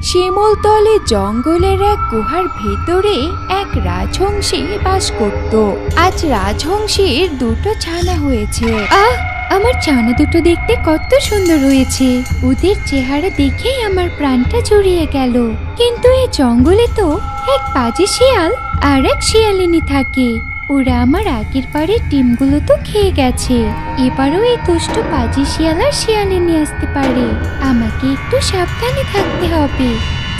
শিমুলতলে জঙ্গলের এক গুহার ভেতরে এক রাজহংসী বাস করত। আজ রাজহংসীর দুটো ছানা হয়েছে। আমার ছানা দুটো দেখতে কত সুন্দর হয়েছে। ওদের চেহারা দেখেই আমার প্রাণটা জুড়িয়ে গেল। কিন্তু এই জঙ্গলে তো এক পাজি শিয়াল আর এক শিয়ালিনী থাকে। ওরা আমার আগের বারের ডিমগুলো তো খেয়ে গেছে। এবারও এই দুষ্ট পাজি শিয়াল আর শিয়ালিনী আসতে পারে। আমাকে একটু সাবধানে থাকতে হবে।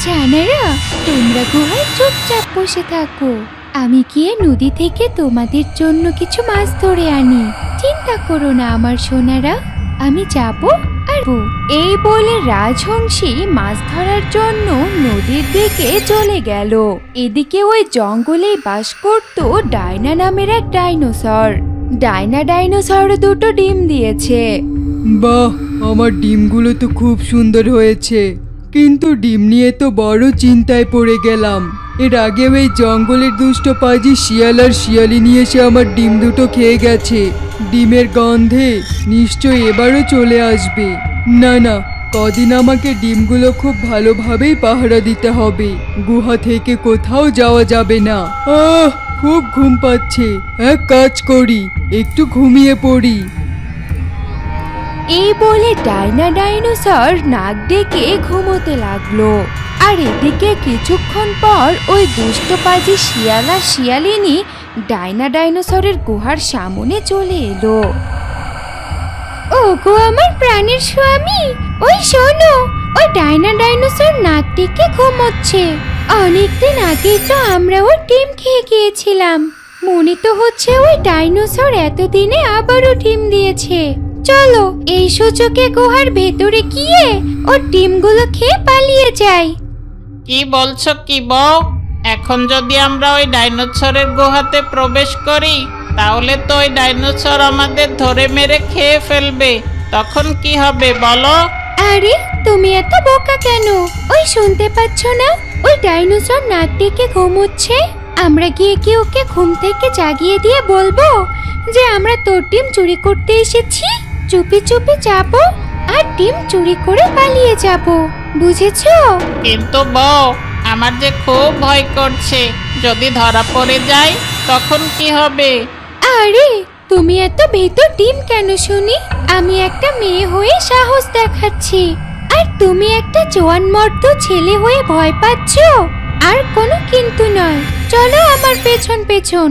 ছানারা, তোমরা গুহায় চুপচাপ বসে থাকো। আমি গিয়ে নদী থেকে তোমাদের জন্য কিছু মাছ ধরে আনি। চিন্তা করো না আমার সোনারা, আমি যাব আর এই বলে রাজহংসী মাছ ধরার জন্য নদীর দিকে চলে গেল। এদিকে ওই জঙ্গলে বাস করত ডাইনা নামের এক ডাইনোসর। ডাইনোসর দুটো ডিম দিয়েছে। বাহ, আমার ডিমগুলো তো খুব সুন্দর হয়েছে, কিন্তু ডিম নিয়ে তো বড় চিন্তায় পড়ে গেলাম। এর আগেও এই জঙ্গলের দুষ্ট পাজি শিয়াল আর শিয়ালিনী এসে আমার ডিম দুটো খেয়ে গেছে। ডিমের গন্ধে নিশ্চয় এবারও চলে আসবে। না না, কদিন আমাকে ডিমগুলো খুব ভালোভাবেই পাহারা দিতে হবে। গুহা থেকে কোথাও যাওয়া যাবে না। খুব ঘুম পাচ্ছে। এক কাজ করি, একটু ঘুমিয়ে পড়ি। এই বলে ডাইনোসর নাক ডেকে ঘুমোতে লাগলো। আর এদিকে কিছুক্ষণ পর ওই দুষ্ট পাজি শিয়াল আর শিয়ালিনী ডাইনোসরের গুহার সামনে চলে এলো। ওগো আমার প্রাণের স্বামী, ওই শোনো, ওই ডাইনোসর নাক ডেকে ঘুমোচ্ছে। অনেকদিন আগে তো আমরা ওর ডিম খেয়ে গিয়েছিলাম। মনে তো হচ্ছে ওই ডাইনোসর এতদিনে আবারও ডিম দিয়েছে। চলো এই সুযোগে গুহার ভেতরে গিয়ে ওর ডিমগুলো খেয়ে পালিয়ে যাই। কি বলছো কি বউ? এখন যদি আমরা ওই ডাইনোসরের গুহাতে প্রবেশ করি তাহলে তো ওই ডাইনোসর আমাদের ধরে মেরে খেয়ে ফেলবে। তখন কি হবে বলো? আরে তুমি এত বোকা কেন? ওই শুনতে পাচ্ছ না ওই ডাইনোসর নাক ডেকে ঘুমোচ্ছে? আমরা গিয়ে কি ওকে ঘুম থেকে জাগিয়ে দিয়ে বলবো যে আমরা তোর ডিম চুরি করতে এসেছি? চুপি চুপি যাবো আর ডিম চুরি করে পালিয়ে যাব, বুঝেছো? কিন্তু বউ, আমার যে খুব ভয় করছে, যদি ধরা পড়ে যায় তখন কি হবে? আরে তুমি এত ভেতর ডিম কেন শুনি? আমি একটা মেয়ে হয়ে সাহস দেখাচ্ছি, আর তুমি একটা জোয়ান মর্দ ছেলে হয়ে ভয় পাচ্ছ? আর কোনো কিন্তু নয়, চলো আমার পেছন পেছন।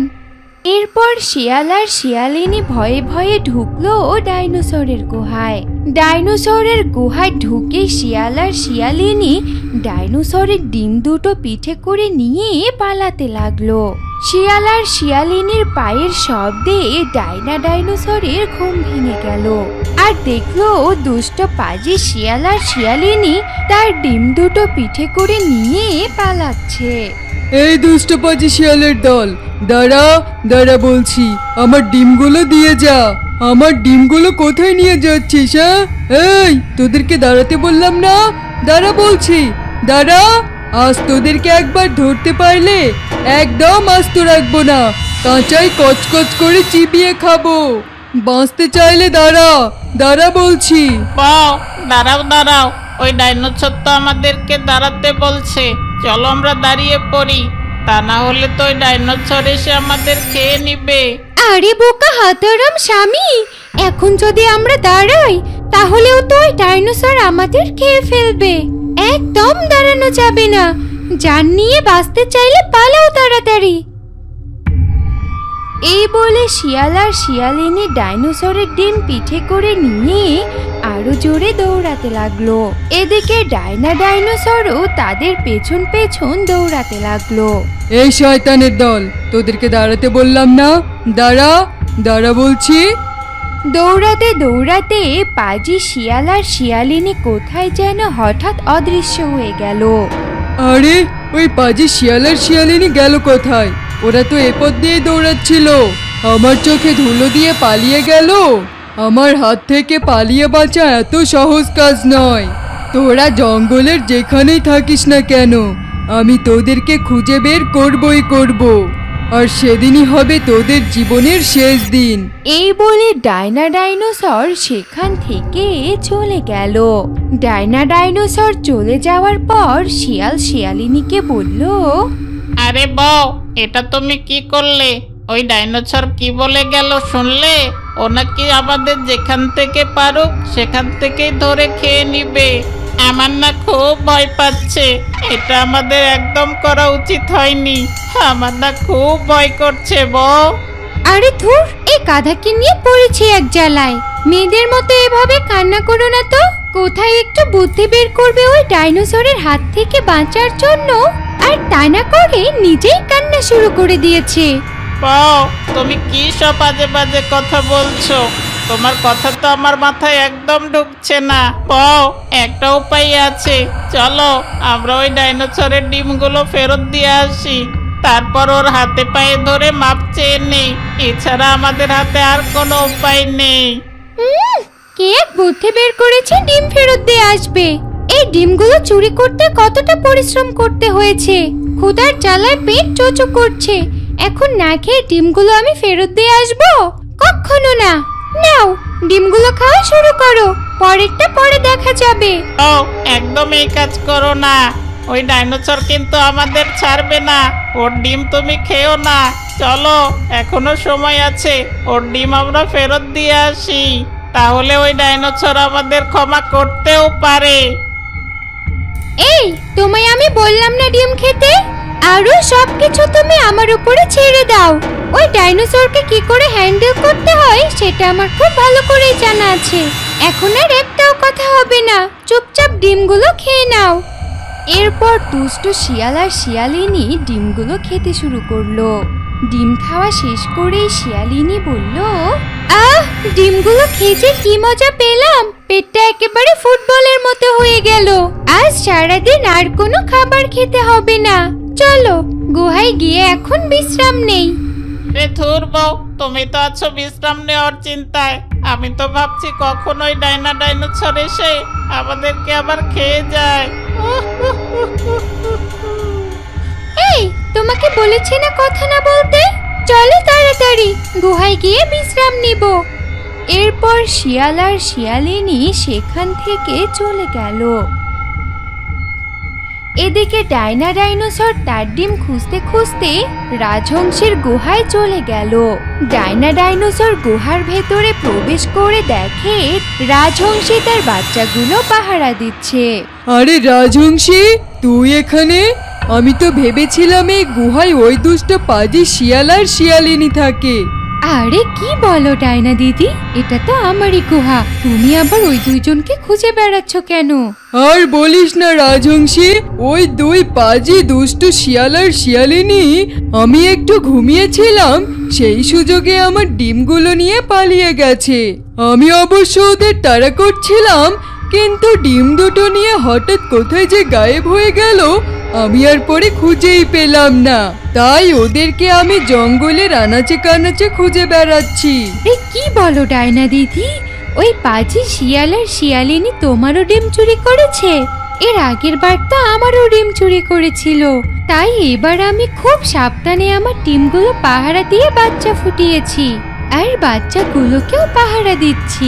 এরপর শিয়াল আর শিয়ালিনী ভয়ে ভয়ে ঢুকলো ডাইনোসরের গুহায়। ডাইনোসরের গুহায় ঢুকে শিয়াল আর শিয়ালিনী ডাইনোসরের ডিম দুটো পিঠে করে নিয়ে পালাতে লাগলো। শিয়াল আর শিয়ালিনীর পায়ের শব্দে ডাইনোসরের ঘুম ভেঙে গেল আর দেখলো দুষ্ট পাজি শিয়াল আর শিয়ালিনী তার ডিম দুটো পিঠে করে নিয়ে পালাচ্ছে। এই দুষ্ট পাজি শিয়ালের দল, দাঁড়া দাঁড়া বলছি, আমার ডিমগুলো দিয়ে যা। আমার ডিমগুলো কোথায় নিয়ে যাচ্ছিস? এই, তোদেরকে দাঁড়াতে বললাম না? দাঁড়া বলছি, দাঁড়া। আজ তোদেরকে একবার ধরতে পারলে একদম আস্ত রাখবো না, কাঁচাই কচকচ করে চিবিয়ে খাবো। বাঁচতে চাইলে দাঁড়া, দাঁড়া বলছি। বাহ, দাঁড়াও দাঁড়াও, ওই ডাইনোসর তো আমাদেরকে দাঁড়াতে বলছে। চলো আমরা দাঁড়িয়ে পড়ি, তা না হলে তো ওই ডাইনোসর এসে আমাদের খেয়ে নিবে। আরে বোকা হাতারাম স্বামী, এখন যদি আমরা দাঁড়াই তাহলেও তো ওই ডাইনোসর আমাদের খেয়ে ফেলবে। একদম দাঁড়ানো যাবে না, জান নিয়ে বাঁচতে চাইলে পালাও তাড়াতাড়ি। এই বলে শিয়াল আর শিয়ালিনী ডাইনোসরের ডিম পিঠে করে নিয়ে আরো জোরে দৌড়াতে লাগলো। এদিকে ডাইনোসরও তাদের পেছন পেছন দৌড়াতে লাগলো। এই শয়তানের দল, তোদেরকে দাঁড়াতে বললাম না? দাঁড়া দাঁড়া বলছি। দৌড়াতে দৌড়াতে পাজি শিয়াল আর শিয়ালিনী কোথায় যেন হঠাৎ অদৃশ্য হয়ে গেল। আরে ওই পাজি শিয়াল আর শিয়ালিনী গেল কোথায়? ওরা তো এ পথ দিয়ে দৌড়াচ্ছিল, আমার চোখে ধুলো দিয়ে পালিয়ে গেল। আমার হাত থেকে পালিয়ে বাঁচা এত সহজ কাজ নয়। তোরা জঙ্গলের যেখানেই থাকিস না কেন, আমি তোদেরকে খুঁজে বের করবই করব। আর সেদিনই হবে তোদের জীবনের শেষ দিন। এই বলে ডাইনা ডাইনোসর সেখান থেকে চলে গেল। ডাইনা ডাইনোসর চলে যাওয়ার পর শিয়াল শিয়ালিনীকে বলল, আরে বউ, এটা তুমি কি করলে? ওই ডাইনোসর কি বলে গেল শুনলে? ও নাকি আমাদের যেখান থেকে পারুক সেখান থেকেই ধরে খেয়ে নিবে। আমার না খুব ভয় পাচ্ছে। এটা আমাদের একদম করা উচিত হয়নি। আমার না খুব ভয় করছে বউ। আরে ধুর, এই গাধাকে নিয়ে পড়েছি এক জ্বালায়। মেয়েদের মতো এভাবে কান্না করো না তো। কোথায় একটু বুদ্ধি বের করবে ওই ডাইনোসরের হাত থেকে বাঁচার জন্য, আর তা না করে নিজেই কান্না শুরু করে দিয়েছে। বউ, তুমি কি সব বাজে বাজে কথা বলছো? তোমার কথা তো আমার মাথায় একদম ঢুকছে না। বউ, একটা উপায় আছে, চলো আমরা ওই ডাইনোসরের ডিমগুলো ফেরত দিয়ে আসি, তারপর ওর হাতে পায়ে ধরে মাপ চেয়ে নেই। এছাড়া আমাদের হাতে আর কোনো উপায় নেই। কে এক বুদ্ধি বের করেছে ডিম ফেরত দিয়ে আসবে। এই ডিমগুলো চুরি করতে কতটা পরিশ্রম করতে হয়েছে। ক্ষুধার জ্বালায় পেট চোচো করছে, এখন না খেয়ে ডিমগুলো আমি ফেরত দিয়ে আসবো? কখনো না। নাও, ডিমগুলো খাওয়া শুরু করো, পরেরটা পরে দেখা যাবে। ও, একদম এই কাজ করো না। ওই ডাইনোসর কিন্তু আমাদের ছাড়বে না। ওর ডিম তুমি খেও না। চলো, এখনো সময় আছে, ওর ডিম আমরা ফেরত দিয়ে আসি, তাহলে ওই ডাইনোসর আমাদের ক্ষমা করতেও পারে। এই, তোমায় আমি বললাম না ডিম খেতে? আরো সবকিছু তুমি আমার উপরে ছেড়ে দাও। ওই ডাইনোসরকে কি করে হ্যান্ডেল করতে হয় সেটা আমার খুব ভালো করেই জানা আছে। এখন আর একটাও কথা হবে না, চুপচাপ ডিমগুলো খেয়ে নাও। এরপর দুষ্ট শিয়াল আর শিয়ালিনী ডিমগুলো খেতে শুরু করলো। ডিম খাওয়া শেষ করেই শিয়ালিনী বলল, আহ, ডিমগুলো খেয়ে কি মজা পেলাম। পেটটা একেবারে ফুটবলের মতো হয়ে গেল। আজ সারাদিন আর কোনো খাবার খেতে হবে না। চলো, গুহায় গিয়ে এখন বিশ্রাম নেই। রে ধুর বউ, তুমি তো আছো বিশ্রাম নেওয়ার চিন্তায়। আমি তো ভাবছি কখন ওই ডাইনোসর এসে আমাদেরকে আবার খেয়ে যায়। এই, তোমাকে বলেছি না কথা না বলতে। চলো তাড়াতাড়ি গুহায় গিয়ে বিশ্রাম নিব। এরপর শিয়াল আর শিয়ালিনী সেখান থেকে চলে গেল। এদিকে ডাইনা ডাইনোসর তার ডিম খুঁজতে খুঁজতে রাজহংসের গুহায় চলে গেল। ডাইনা ডাইনোসর গুহার ভেতরে প্রবেশ করে দেখে রাজহংসী তার বাচ্চাগুলো পাহারা দিচ্ছে। আরে রাজহংসী, তুই এখানে? আমি তো ভেবেছিলাম এই গুহায় ওই দুষ্ট পাজি শিয়াল আর শিয়ালিনী থাকে। আরে কি বলো ডাইনা দিদি, এটা তো আমারই গুহা। তুমি আবার ওই দুইজনকে খুঁজে বেড়াচ্ছ কেন? আর বলিস না রাজহংসী, ওই দুই পাজি দুষ্ট শিয়াল আর শিয়ালিনী আমি একটু ঘুমিয়েছিলাম, সেই সুযোগে আমার ডিমগুলো নিয়ে পালিয়ে গেছে। আমি অবশ্য ওদের তাড়া করছিলাম, কিন্তু ডিম দুটো নিয়ে হঠাৎ কোথায় যে গায়েব হয়ে গেল আমি আর পরে খুঁজেই পেলাম না। তাই ওদেরকে আমি জঙ্গলের আনাচে কানাচে খুঁজে বেড়াচ্ছি। কি বলো ডাইনা দিদি, ওই পাজি শিয়াল আর শিয়ালিনী তোমারও ডিম চুরি করেছে? এর আগের বার তো আমারও ডিম চুরি করেছিল। তাই এবার আমি খুব সাবধানে আমার ডিমগুলো পাহারা দিয়ে বাচ্চা ফুটিয়েছি, আর বাচ্চাগুলোকেও পাহারা দিচ্ছি।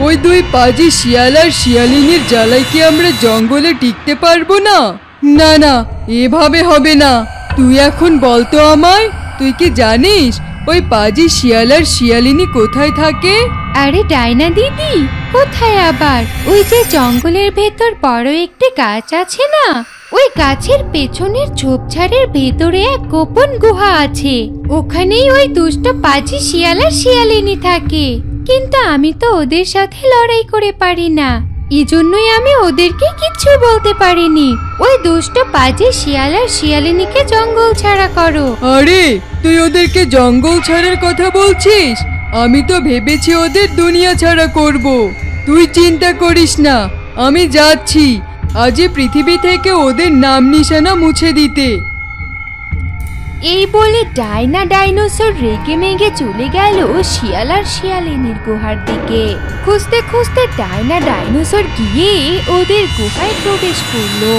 ওই দুই পাজি শিয়াল আর শিয়ালিনীর জ্বালায় কি আমরা জঙ্গলে টিকতে পারবো না? না না, এভাবে হবে না। তুই এখন বলতো আমায়, তুই কি জানিস ওই পাজি শিয়াল আর শিয়ালিনী কোথায় থাকে? আরে ডাইনা দিদি, কোথায় আবার? ওই যে জঙ্গলের ভেতর বড় একটি গাছ আছে না, ওই গাছের পেছনের ঝোপঝাড়ের ভেতরে এক গোপন গুহা আছে। ওখানেই ওই দুষ্ট পাজি শিয়াল আর শিয়ালিনী থাকে। কিন্তু আমি তো ওদের সাথে লড়াই করে পারি না, এজন্যই আমি ওদেরকে কিচ্ছু বলতে পারিনি। ওই দুষ্ট পাজি শিয়াল আর শিয়ালিনীকে জঙ্গল ছাড়া করো। আরে, তুই ওদেরকে জঙ্গল ছাড়ার কথা বলছিস? আমি তো ভেবেছি ওদের দুনিয়া ছাড়া করব। তুই চিন্তা করিস না, আমি যাচ্ছি আজই পৃথিবী থেকে ওদের নাম নিশানা মুছে দিতে। এই বলে ডাইনা ডাইনোসর রেগে মেগে চলে গেল শিয়াল আর শিয়ালিনীর গুহার দিকে। খুঁজতে খুঁজতে ডাইনা ডাইনোসর গিয়ে ওদের গুহায় প্রবেশ করলো।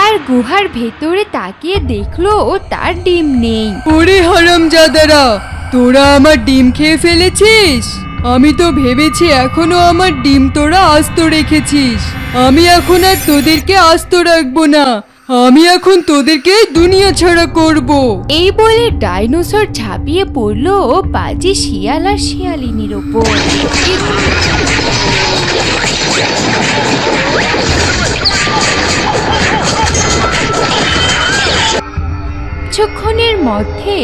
আর গুহার ভেতরে তাকিয়ে দেখলো তার ডিম নেই। ওরে হারামজাদারা, তোরা আমার ডিম খেয়ে ফেলেছিস। আমি তো ভেবেছি এখনো আমার ডিম তোরা আস্ত রেখেছিস। আমি এখন আর তোদেরকে আস্ত রাখবো না। আমি এখন তোদেরকে দুনিয়া ছাড়া করব। এই বলে ডাইনোসর ঝাঁপিয়ে পড়লো পাজি শিয়াল আর শিয়ালিনীর ওপর। কিছুক্ষণের মধ্যে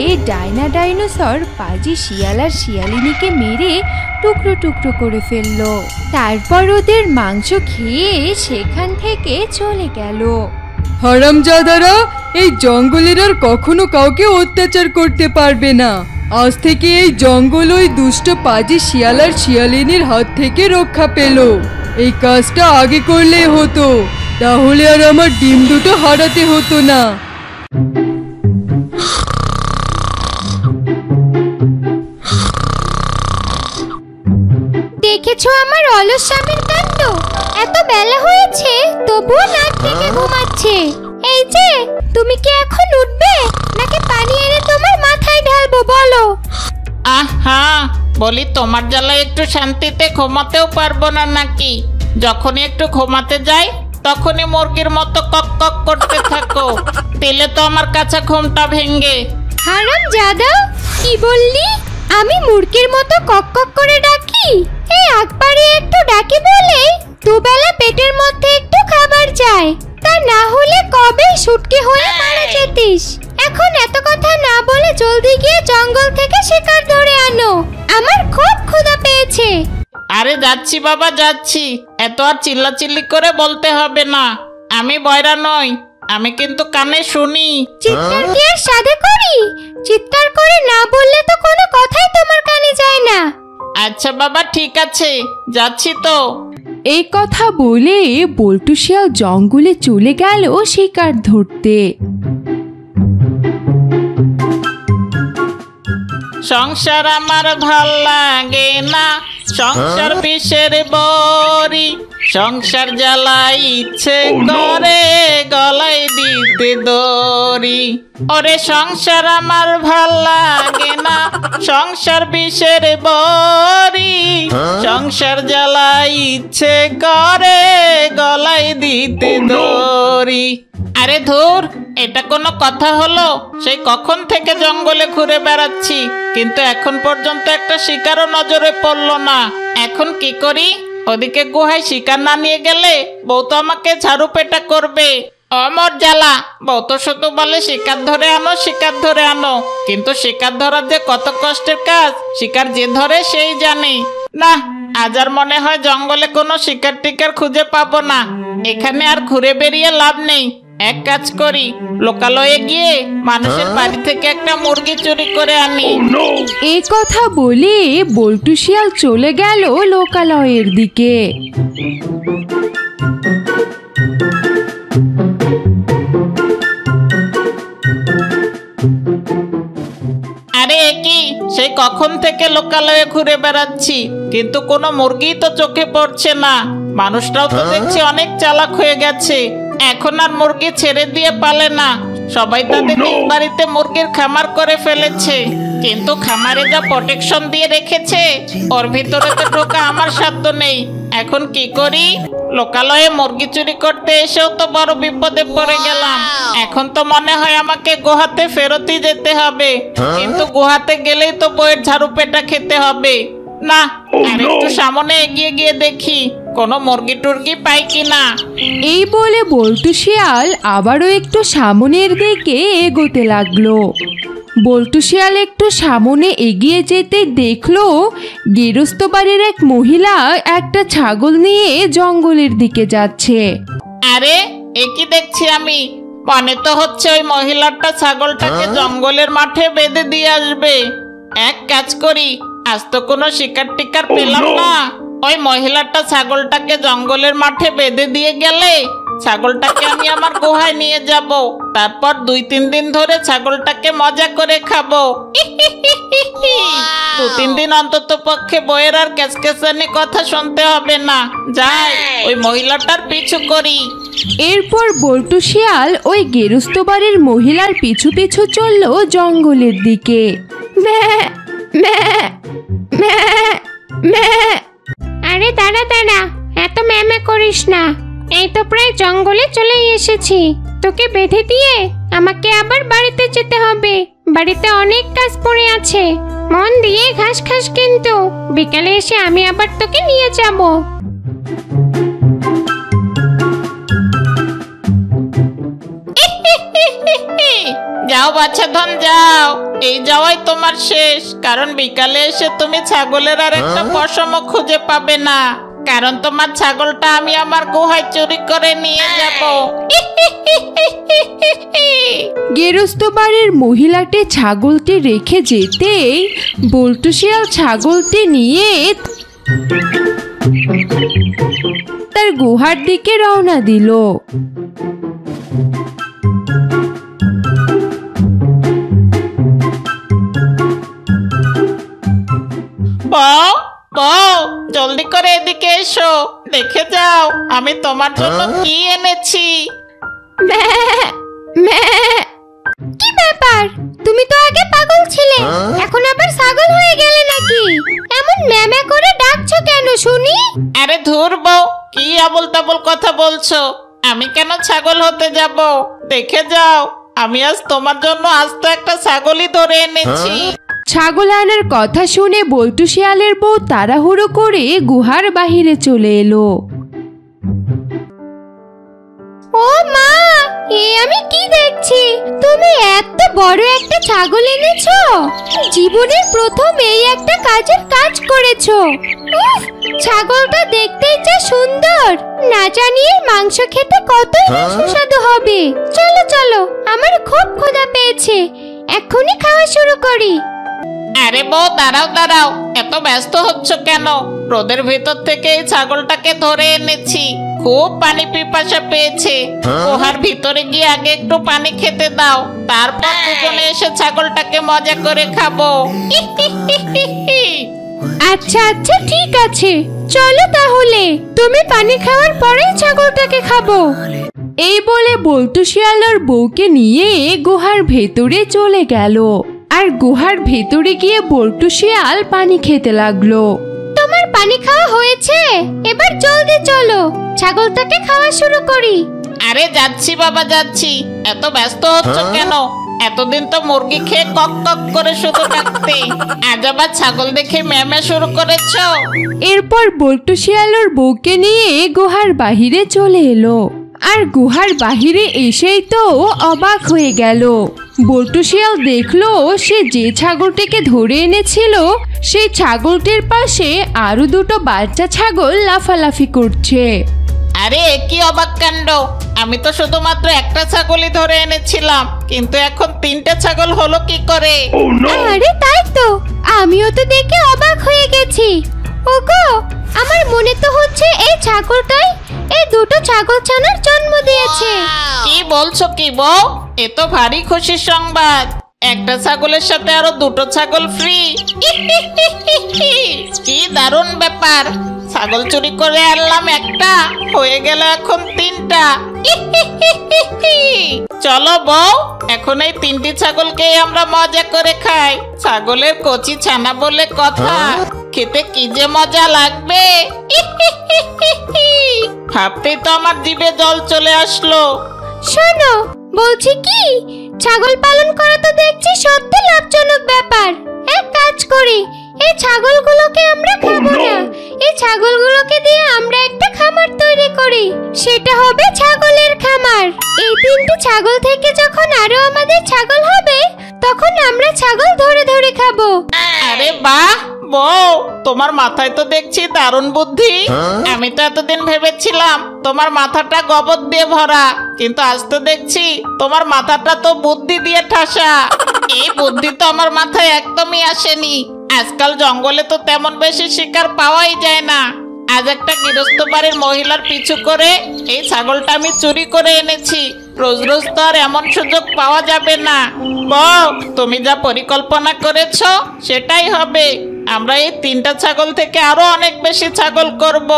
ডাইনোসর পাজি শিয়াল আর শিয়ালিনীকে মেরে টুকরো টুকরো করে ফেললো। তারপর ওদের মাংস খেয়ে সেখান থেকে চলে গেল। হারামজাদারা, এই জঙ্গলের আর কখনো কাউকে অত্যাচার করতে পারবে না। আজ থেকে এই জঙ্গল ওই দুষ্ট পাজি শিয়াল আর শিয়ালিনীর হাত থেকে রক্ষা পেল। এই কাজটা আগে করলে হতো, তাহলে আর আমার ডিম দুটো হারাতে হতো না। দেখেছো আমার অলস স্বামীর কাণ্ড? এত বেলা হয়েছে তবুও নাক ডেকে ঘুমাচ্ছে। এই যে, তুমি কি এখন উঠবে নাকি পানি এনে তোমার মাথায় ঢালবো বলো? আহা, বলি তোমার জ্বালায় একটু শান্তিতে ঘুমাতেও পারবো না নাকি? যখনই একটু ঘুমাতে যাই তখনই মুরগির মতো কক কক করতে থাকো। দিলে তো আমার কাছে ঘুমটা ভেঙ্গে। হারামজাদা, কি বললি? আমি মুরগির মতো কক কক করে ডাকি? এই একবারে একটু ডাকি বলে দুবেলা পেটের মধ্যে একটু খাবার চাই। তা না হলে কবে শুটকি হয়ে মারা যেতিস। এখন এত কথা না বলে জলদি গিয়ে জঙ্গল থেকে শিকার ধরে আনো। আমার খুব ক্ষুধা পেয়েছে। আরে যাচ্ছি বাবা, যাচ্ছি। এত আর চিল্লাচিল্লি করে বলতে হবে না। আমি বয়রা নই, আমি কিন্তু কানে শুনি। চিৎকার কি আর সাধে করি? চিৎকার করে না বললে তো কোনো কথাই তোমার কানে যায় না। আচ্ছা বাবা, ঠিক আছে, যাচ্ছি তো। এই কথা বলে বল্টু শিয়াল জঙ্গলে চলে গেল শিকার ধরতে। সংসার আমার ভাল লাগে না, সংসার বিষের বড়ি, সংসার জ্বালাই ইচ্ছে করে গলায় দিতে দড়ি। ওরে সংসার আমার ভাল লাগে না, সংসার বিষের বড়ি, সংসার জ্বালাই ইচ্ছে করে গলায় দিতে দড়ি। আরে ধুর, এটা কোনো কথা হলো? সেই কখন থেকে জঙ্গলে ঘুরে বেড়াচ্ছি, কিন্তু এখন পর্যন্ত একটা শিকারও নজরে পড়লো না। এখন কি করি? ওদিকে গুহায় শিকার না নিয়ে গেলে বউ তো আমাকে ঝাড়ু পেটা করবে। অমর জ্বালা, বউ তো শুধু বলে শিকার ধরে আনো, শিকার ধরে আনো, কিন্তু শিকার ধরা যে কত কষ্টের কাজ শিকার যে ধরে সেই জানে না। আজ আর মনে হয় জঙ্গলে কোনো শিকার টিকার খুঁজে পাবো না। এখানে আর ঘুরে বেরিয়ে লাভ নেই। এক কাজ করি, লোকালয়ে গিয়ে মানুষের বাড়ি থেকে একটা মুরগি চুরি করে আনি। এই কথা বলে বল্টু শিয়াল চলে গেল লোকালয়ের দিকে। আরে কি, সেই কখন থেকে লোকালয়ে ঘুরে বেড়াচ্ছি, কিন্তু কোনো মুরগি তো চোখে পড়ছে না। মানুষটাও তো দেখছি অনেক চালাক হয়ে গেছে, এখন আর মুরগি ছেড়ে দিয়ে পালে না। সবাই তাদের নিজ বাড়িতে মুরগির খামার করে ফেলেছে, কিন্তু খামারে যা প্রোটেকশন দিয়ে রেখেছে ওর ভিতরে তো ঢোকা আমার সাধ্য নেই। এখন কি করি? লোকালয়ে মুরগি চুরি করতে এসেও তো বড় বিপদে পড়ে গেলাম। এখন তো মনে হয় আমাকে গুহাতে ফেরতই যেতে হবে, কিন্তু গুহাতে গেলেই তো বইয়ের ঝাড়ু পেটা খেতে হবে। না, আর একটু সামনে এগিয়ে গিয়ে দেখি কোনো মুরগি টুরগি পাই কিনা। এই বলে বল্টু শিয়াল আবারও একটু সামনের দিকে এগোতে লাগলো। বল্টু শিয়াল একটু সামনে এগিয়ে যেতে দেখলো গেরস্ত বাড়ির এক মহিলা একটা ছাগল নিয়ে জঙ্গলের দিকে যাচ্ছে। আরে এ কি দেখছি আমি? মনে তো হচ্ছে ওই মহিলাটা ছাগলটাকে জঙ্গলের মাঠে বেঁধে দিয়ে আসবে। এক কাজ করি, আজ তো কোনো শিকার টিকার পেলাম না। ওই মহিলাটা ছাগলটাকে জঙ্গলের মাঠে বেঁধে দিয়ে গেলে ছাগলটাকে আমি আমার গুহায় নিয়ে যাব, তারপর 2-3 দিন ধরে ছাগলটাকে মজা করে খাবো। 2-3 দিন অন্তত পক্ষে বইয়ের আর ক্যাসক্যাসানি কথা শুনতে হবে না। যাই ওই মহিলাটার পিছু করি। এরপর বল্টু শিয়াল ওই গেরস্ত বাড়ির মহিলার পিছু পিছু চলল জঙ্গলের দিকে। আরে দাঁড়া দাঁড়া, এত ম্যামে করিস না। এই তো প্রায় জঙ্গলে চলে এসেছি। তোকে বেঁধে দিয়ে আমাকে আবার বাড়িতে যেতে হবে। বাড়িতে অনেক কাজ পড়ে আছে। মন দিয়ে ঘাস খাস, কিন্তু বিকালে এসে আমি আবার তোকে নিয়ে যাব। যাও বাছাধন যাও, এই যাওয়াই তোমার শেষ। কারণ বিকালে এসে তুমি ছাগলের আর একটা পশমও খুঁজে পাবে না, কারণ তোমার ছাগলটা আমি আমার গুহায় চুরি করে নিয়ে যাব। গেরস্ত বাড়ির মহিলাটি ছাগলটি রেখে যেতেই বল্টু শিয়াল ছাগলটি নিয়ে তার গুহার দিকে রওনা দিল। বউ বউ, জলদি করে এদিকে এসো, দেখে যাও আমি তোমার জন্য কি এনেছি। কি ব্যাপার? তুমি তো আগে পাগল ছিলে, এখন আবার ছাগল হয়ে গেলে নাকি? এমন ম্যামে করে ডাকছো কেন শুনি? আরে ধুর বউ, কি আবল তাবল কথা বলছো? আমি কেন ছাগল হতে যাব? দেখে যাও আমি আজ তোমার জন্য আস্ত একটা ছাগলই ধরে এনেছি। ছাগল আনার কথা শুনে বল্টু শিয়ালের বউ তাড়াহুড়ো করে গুহার বাহিরে চলে এলো। ও মা, এ আমি কি দেখছি? তুমি এত বড় একটা ছাগল এনেছো? জীবনের প্রথম এই একটা কাজের কাজ করেছো। উফ, ছাগলটা দেখতেই যা সুন্দর, না জানি এর মাংস খেতে কতই না সুস্বাদু হবে। চলো চলো, আমার খুব ক্ষুধা পেয়েছে, এক্ষুনি খাওয়া শুরু করি। আরে বউ দাঁড়াও দাঁড়াও, এত ব্যস্ত হচ্ছ কেন? রোদের ভেতর থেকে এই ছাগলটাকে ধরে এনেছি, খুব পানি পিপাসা পেয়েছে। গুহার ভিতরে গিয়ে আগে একটু পানি খেতে দাও, তারপর দুজনে এসে ছাগলটাকে মজা করে খাবো। আচ্ছা আচ্ছা ঠিক আছে, চলো তাহলে, তুমি পানি খাওয়ার পরেই ছাগলটাকে খাবো। এই বলে বল্টু শিয়াল ওর বউকে নিয়ে গুহার ভেতরে চলে গেল। আর গুহার ভেতরে গিয়ে বল্টু শিয়াল পানি খেতে লাগলো। তোমার পানি খাওয়া হয়েছে, এবার জলদি চলো, ছাগলটাকে খাওয়া শুরু করি। আরে যাচ্ছি বাবা যাচ্ছি, এত ব্যস্ত হচ্ছ কেন? এতদিন তো মুরগি খেয়ে কক কক করে শুধু ডাকতে, আজ আবার ছাগল দেখে ম্যামে শুরু করেছো। এরপর বল্টু শিয়াল ওর বউকে নিয়ে গুহার বাহিরে চলে এলো। আর গুহার বাহিরে এসেই তো অবাক হয়ে গেল। বল্টু শিয়াল দেখলো সে যে ছাগলটিকে ধরে এনেছিল সেই ছাগলটির পাশে আরো দুটো বাচ্চা ছাগল লাফালাফি করছে। আরে কি অবাক কাণ্ড, আমি তো শুধুমাত্র একটা ছাগলই ধরে এনেছিলাম, কিন্তু এখন 3টে ছাগল হলো কি করে? আরে তাই তো, আমিও তো দেখে অবাক হয়ে গেছি। ওগো, আমার মনে তো হচ্ছে এই ছাগলটাই এই দুটো ছাগল ছানার জন্ম দিয়েছে। কি বলছো কি বউ? এ তো ভারী খুশির সংবাদ, একটা ছাগলের সাথে আরো 2টো ছাগল ফ্রি। কি দারুণ ব্যাপার, ছাগল চুরি করে আনলাম একটা, হয়ে গেল এখন 3টা। চলো বউ, এখন এই 3টি ছাগলকে আমরা মজা করে খাই। ছাগলের কচি ছানা বলে কথা, খেতে কি যে মজা লাগবে। ভাবতেই তো আমার জিভে জল চলে আসলো। শোনো, বলছি কি, ছাগল পালন করা তো দেখছি সত্যি লাভজনক ব্যাপার। এক কাজ করি, এই ছাগলগুলোকে আমরা খাবো না, এই ছাগলগুলোকে দিয়ে আমরা একটা খামার তৈরি করি, সেটা হবে ছাগলের খামার। এই 3টি ছাগল থেকে যখন আরো আমাদের ছাগল হবে, তখন আমরা ছাগল ধরে ধরে খাবো। আরে বাহ বউ, তোমার মাথায় তো দেখছি দারুণ বুদ্ধি। আমি তো এতদিন ভেবেছিলাম তোমার মাথাটা গোবর দিয়ে ভরা, কিন্তু আজ তো দেখছি তোমার মাথাটা তো বুদ্ধি দিয়ে ঠাসা। এই বুদ্ধি তো আমার মাথায় একদমই আসেনি। আজকাল জঙ্গলে তো তেমন বেশি শিকার পাওয়াই যায় না, আজ একটা গৃহস্থ বাড়ির মহিলার পিছু করে এই ছাগলটা আমি চুরি করে এনেছি। রোজ রোজ তো আর এমন সুযোগ পাওয়া যাবে না। বউ, তুমি যা পরিকল্পনা করেছো সেটাই হবে। আমরা এই 3টা ছাগল থেকে আরো অনেক বেশি ছাগল করব।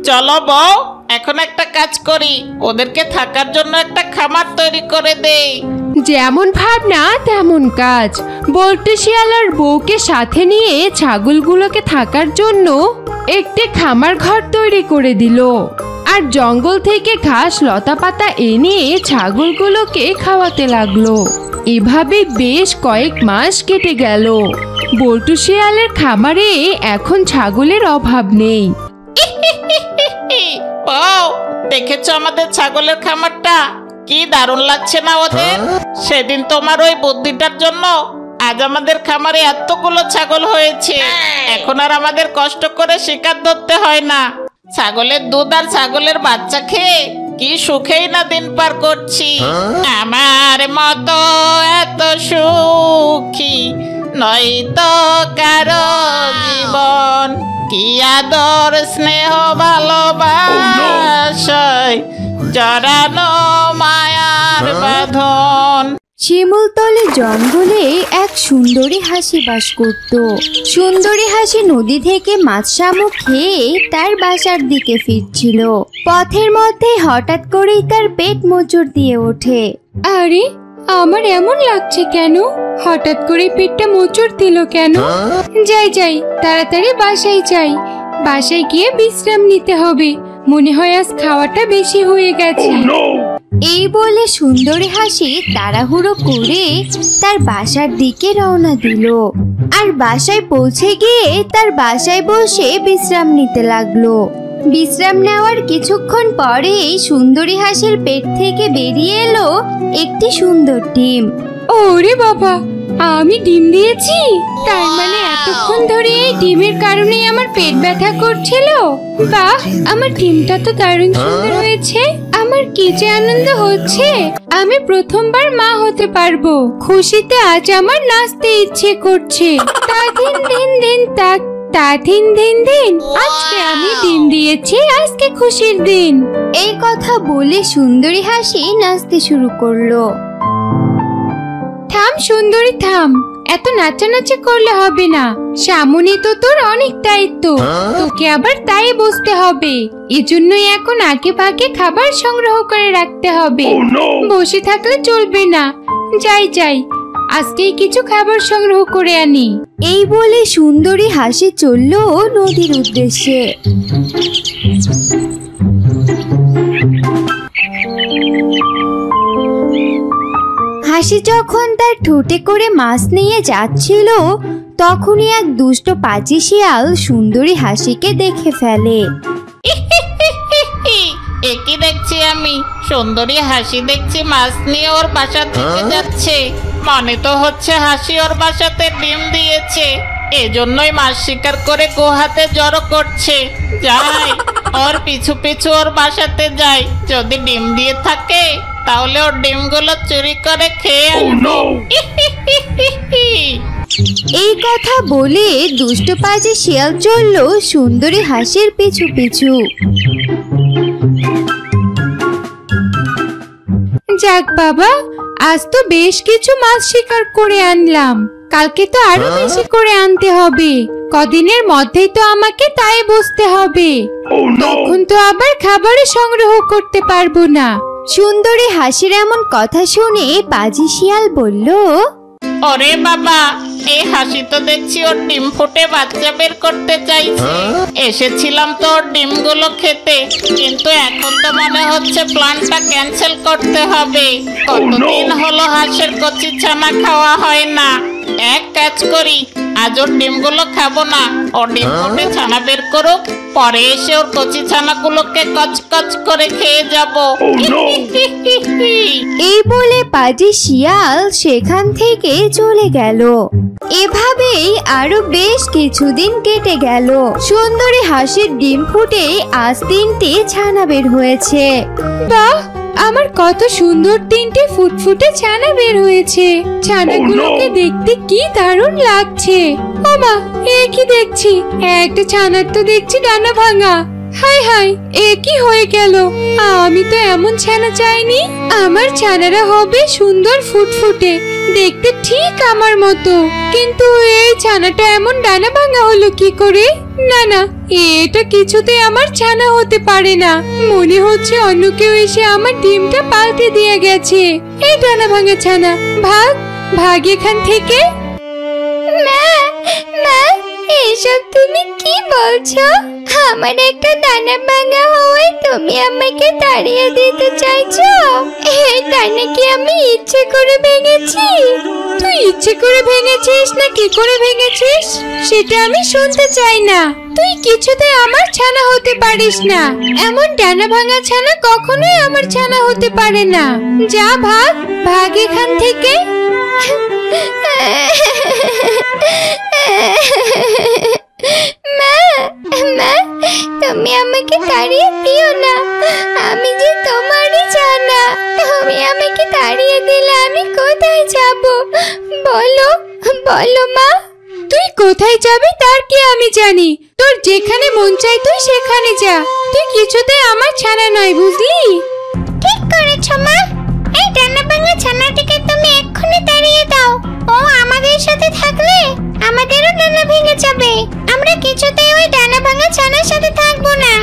চলো বউ, এখন একটা কাজ করি, ওদেরকে থাকার জন্য একটা খামার তৈরি করে দেই। যেমন ভাবনা তেমন কাজ। বল্টু শিয়াল আর বউকে সাথে নিয়ে ছাগলগুলোকে থাকার জন্য একটি খামার ঘর তৈরি করে দিল আর জঙ্গল থেকে ঘাস লতা পাতা এনে ছাগলগুলোকে খাওয়াতে লাগলো। এভাবে বেশ কয়েক মাস কেটে গেল। বল্টু শিয়ালের খামারে এখন ছাগলের অভাব নেই। বউ, দেখেছো আমাদের ছাগলের খামারটা? কি দারুণ লাগছে না ওদের? সেদিন তোমার ওই বুদ্ধিটার জন্য আজ আমাদের খামারে এতগুলো ছাগল হয়েছে। এখন আর আমাদের কষ্ট করে শিকার ধরতে হয় না। ছাগলের দুধ আর ছাগলের বাচ্চা খেয়ে কি সুখেই না দিন পার করছি। আমার মতো এত সুখী নয়তো কারো জীবন, কি আদর স্নেহ ভালোবাসায় জড়ানো মায়ার বাঁধন। শিমুলতলে জঙ্গলে এক সুন্দরী হাসি বাস করত। সুন্দরী হাসি নদী থেকে মাছ শামুক খেয়ে তার বাসার দিকে ফিরছিল। পথের মধ্যে হঠাৎ করেই তার পেট মোচড় দিয়ে ওঠে। আরে, আমার এমন লাগছে কেন? হঠাৎ করে পেটটা মোচড় দিল কেন? যাই তাড়াতাড়ি বাসায় যাই। বাসায় গিয়ে বিশ্রাম নিতে হবে। মনে হয় আজ খাওয়াটা বেশি হয়ে গেছে। এই বলে সুন্দরী হাসি তাড়াহুড়ো করে তার বাসার দিকে রওনা দিল। আর বাসায় পৌঁছে গিয়ে তার বাসায় বসে বিশ্রাম নিতে লাগলো। বিশ্রাম নেওয়ার কিছুক্ষণ পরেই সুন্দরী হাসির পেট থেকে বেরিয়ে এলো একটি সুন্দর ডিম। ওরে বাবা, আমি ডিম দিয়েছি? তার মানে এতক্ষণ ধরে এই ডিমের কারণেই আমার পেট ব্যথা করছিল। বাহ, আমার ডিমটা তো দারুণ সুন্দর হয়েছে। আমার কি যে আনন্দ হচ্ছে! আমি প্রথমবার মা হতে পারবো। খুশিতে আজ আমার নাচতে ইচ্ছে করছে। তা দিন দিন দিন তাক তা দিন দিন দিন, আজকে আমি ডিম দিয়েছি, আজকে খুশির দিন। এই কথা বলে সুন্দরী হাসি নাচতে শুরু করলো। থাম সুন্দরী থাম, এত নাচানাচি করলে হবে না। সামনে তো তোর অনেক দায়িত্ব, তোকে আবার তাই বসতে হবে। এজন্যই এখন আগে ভাগে খাবার সংগ্রহ করে রাখতে হবে। বসে থাকলে চলবে না। যাই আজকেই কিছু খাবার সংগ্রহ করে আনি। এই বলে সুন্দরী হাসি চলল নদীর উদ্দেশ্যে। হাসি যখন তার ঠোঁটে করে মাছ নিয়ে যাচ্ছিল, তখনই এক দুষ্ট পাজি শিয়াল সুন্দরী হাসিকে দেখে ফেলে। একই দেখছি আমি, সুন্দরী হাসি দেখছি মাছ নিয়ে ওর বাসা থেকে যাচ্ছে। মনে তো হচ্ছে হাসি ওর বাসাতে ডিম দিয়েছে, এজন্যই মাছ শিকার করে গুহাতে জড়ো করছে। যাই, ওর পিছু পিছু ওর বাসাতে যাই। যদি ডিম দিয়ে থাকে তাহলে ওর ডিমগুলো চুরি করে খেয়ে আনবো। এই কথা বলে দুষ্ট পাজি শিয়াল চলল সুন্দরী হাসির পিছু পিছু। যাক বাবা, আজ তো বেশ কিছু মাছ শিকার করে আনলাম। কালকে তো আরো বেশি করে আনতে হবে। কদিনের মধ্যেই তো আমাকে তাই বসতে হবে। তখন তো আবার খাবারের সংগ্রহ করতে পারবো না। সুন্দরী হাসির এমন কথা শুনে পাজি শিয়াল বলল, ওরে বাবা, এই হাসি তো দেখছি ওর ডিম ফুটে বাচ্চা বের করতে চাইছে। এসেছিলাম তো ওর ডিমগুলো খেতে, কিন্তু এখন তো মনে হচ্ছে প্ল্যানটা ক্যান্সেল করতে হবে। কতদিন হলো হাঁসের কচি ছানা খাওয়া হয় না। এক কাজ করি, আজ ওর ডিমগুলো খাবো না। ওর ডিম ফুটে ছানা বের করুক, পরে এসে ওর কচি ছানাগুলোকে কচকচ করে খেয়ে যাব। এই বলে পাজি শিয়াল সেখান থেকে চলে গেল। এভাবেই আরো বেশ কিছুদিন কেটে গেল। সুন্দরী হাসির ডিম ফুটে আজ 3টে ছানা বের হয়েছে। বাহ, আমার কত সুন্দর 3টে ফুটফুটে ছানা বের হয়েছে। ছানাগুলোকে দেখতে কি দারুণ লাগছে। ওমা, এ কি দেখছি? একটা ছানার তো দেখছি ডানা ভাঙা। হাই হাই, এ কি হয়ে গেল? আমি তো এমন ছানা চাইনি। আমার ছানারা হবে সুন্দর ফুটফুটে, দেখতে ঠিক আমার মতো। কিন্তু এই ছানাটা এমন ডানা ভাঙা হলো কি করে? না না, এটা কিছুতেই আমার ছানা হতে পারে না। মনে হচ্ছে অন্য কেউ এসে আমার ডিমটা পাল্টে দিয়ে গেছে। এই ডানা ভাঙা ছানা, ভাগ ভাগ এখান থেকে। মা, মা, এসব তুমি কি বলছো? আমার একটা দানা ভাঙা হওয়ায় তুমি আমাকে তাড়িয়ে দিতে চাইছো? এই দানা কি আমি ইচ্ছে করে ভেঙেছি? তুই ইচ্ছে করে ভেঙেছিস না কি করে ভেঙেছিস সেটা আমি শুনতে চাই না। তুই কিছুতে আমার ছানা হতে পারিস না। এমন ডানা ভাঙা ছানা কখনোই আমার ছানা হতে পারে না। যা ভাগ ভাগ এখান থেকে। মা, মা, তুমি আমাকে তাড়িয়ে দিও না। আমি যে তোমারই ছানা। তুমি আমাকে তাড়িয়ে দিলে আমি কোথায় যাব? বলো, বলো মা। তুই কোথায় যাবি তার কি আমি জানি? তোর যেখানে মন চাই তুই সেখানে যা। তুই কিছুতে আমার ছানা নয়, বুঝলি? ঠিক করেছ মা। এই ডানা ভাঙা ছানাটিকে তুমি এক্ষুনি তাড়িয়ে দাও। ও আমাদের সাথে থাকলে আমাদেরও ডানা ভেঙে যাবে। আমরা কিছুতেই ওই ডানা ভাঙা ছানার সাথে থাকবো না।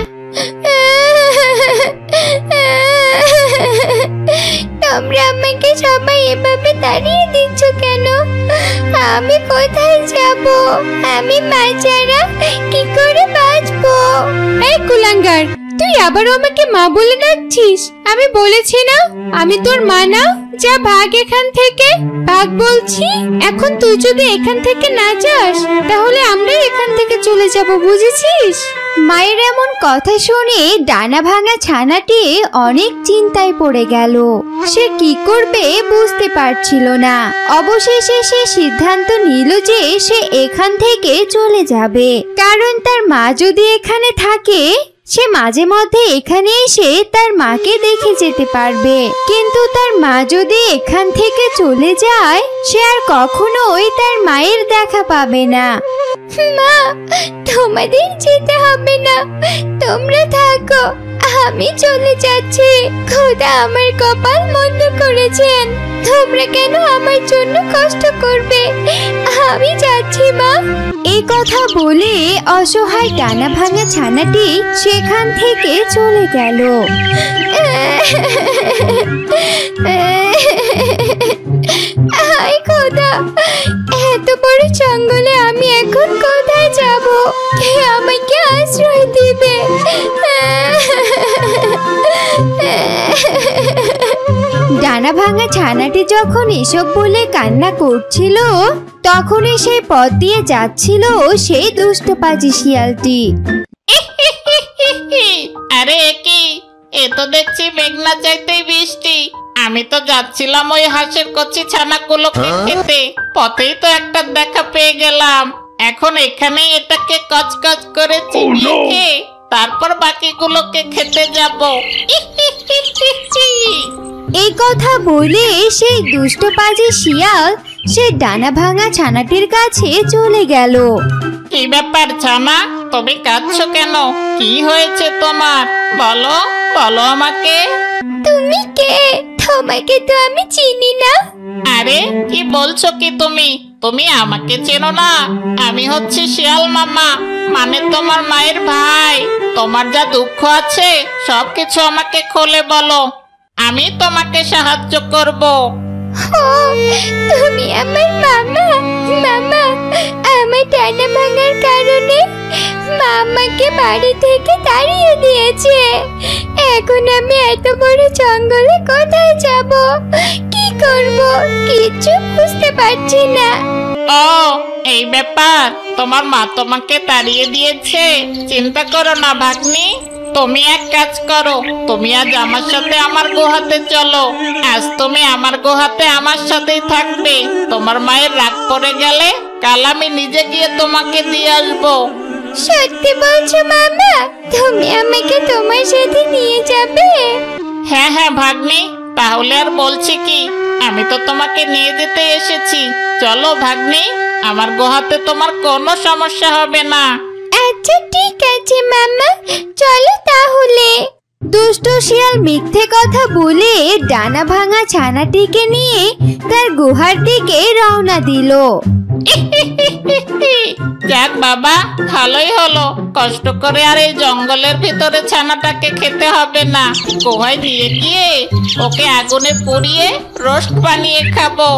তোমরা আমাকে সবাই এভাবে তাড়িয়ে দিচ্ছ কেন? আমি কোথায় যাব? আমি মা ছাড়া কি করে বাঁচবো? এই কুলাঙ্গার, তুই আবারও আমাকে মা বলে ডাকছিস? আমি বলেছি না আমি তোর মা না। যা ভাগ এখান থেকে, ভাগ বলছি। এখন তুই যদি এখান থেকে না যাস তাহলে আমরা এখান থেকে চলে যাব, বুঝেছিস? মায়ের এমন কথা শুনে ডানা ভাঙা ছানাটি অনেক চিন্তায় পড়ে গেল। সে কি করবে বুঝতে পারছিল না। অবশেষে সে সিদ্ধান্ত নিল যে সে এখান থেকে চলে যাবে, কারণ তার মা যদি এখানে থাকে সে মাঝে মধ্যে এখানে এসে তার মাকে দেখে যেতে পারবে। কিন্তু তার মা যদি এখান থেকে চলে যায় সে আর কখনোই তার মায়ের দেখা পাবে না। মা, তোমাদের যেতে হবে না, তোমরা থাকো। আমি চলে যাচ্ছি। খোদা আমার কপাল মন্দ করেছেন। তোমরা কেন আমার জন্য কষ্ট করবে? আমি যাচ্ছি মা। এই কথা বলে অসহায় ডানা ভাঙা ছানাটি সেখান থেকে চলে গেল। হায় খোদা, এত বড় জঙ্গলে আমি এখন কোথায় যাব? কে আমাকে আশ্রয় দিবে? ডানা ভাঙা ছানাটি যখন এসব বলে কান্না করছিল তখনই সেই পথ দিয়ে যাচ্ছিল সেই দুষ্ট পাজি শিয়ালটি। আরে কি, এ তো দেখছি মেঘনা চাইতেই বৃষ্টি। আমি তো যাচ্ছিলাম ওই হাঁসের কচি ছানাগুলোকে খেতে, পথেই তো একটা দেখা পেয়ে গেলাম। এখন এখানেই এটাকে কচকচ করে চিবিয়ে খেয়ে তারপর বাকিগুলোকে খেতে যাব। এই কথা বলে সেই দুষ্ট পাজি শিয়াল সে ডানা ভাঙা ছানাটির কাছে চলে গেল। কি ব্যাপার ছানা, তুমি কাঁদছো কেন? কি হয়েছে তোমার? বলো বলো আমাকে। তুমি কে? তোমাকে তো আমি চিনি না। আরে কি বলছো কি তুমি? তুমি আমাকে চেনো না? আমি হচ্ছি শিয়াল মামা, মানে তোমার মায়ের ভাই। তোমার যা দুঃখ আছে সবকিছু আমাকে খুলে বলো, আমি তোমাকে সাহায্য করব। ও, তুমি আমার মামা? মামা, আমার ডানা ভাঙার কারণে মামাকে বাড়ি থেকে তাড়িয়ে দিয়েছে। এখন আমি এত বড় জঙ্গলে কোথায় যাব? কি করব? কিছু বুঝতে পারছি না। ও, এই ব্যাপার। তোমার মা তোমাকে তাড়িয়ে দিয়েছে। চিন্তা করো না ভাগ্নি, তুমি এক কাজ করো, তুমি আজ আমার সাথে আমার গুহাতে চলো। আজ তুমি আমার গুহাতে আমার সাথেই থাকবে। তোমার মায়ের রাগ পড়ে গেলে কাল আমি নিজে গিয়ে তোমাকে দিয়ে আসবো। সত্যি বলছো মামা? তুমি আমাকে তোমার সাথে নিয়ে যাবে? হ্যাঁ হ্যাঁ ভাগ্নি, তাহলে আর বলছি কি, আমি তো তোমাকে নিয়ে যেতে এসেছি। চলো ভাগ্নি, আমার গুহাতে তোমার কোনো সমস্যা হবে না। আচ্ছা ঠিক আছে মামা, চলো তাহলে। দুষ্ট শিয়াল মিথ্যে কথা বলে ডানা ভাঙা ছানাটিকে নিয়ে তার গুহার দিকে রওনা দিল। যাক বাবা, ভালোই হলো, কষ্ট করে আর এই জঙ্গলের ভিতরে ছানাটাকে খেতে হবে না। গুহায় নিয়ে গিয়ে ওকে আগুনে পুড়িয়ে রোস্ট বানিয়ে খাবো।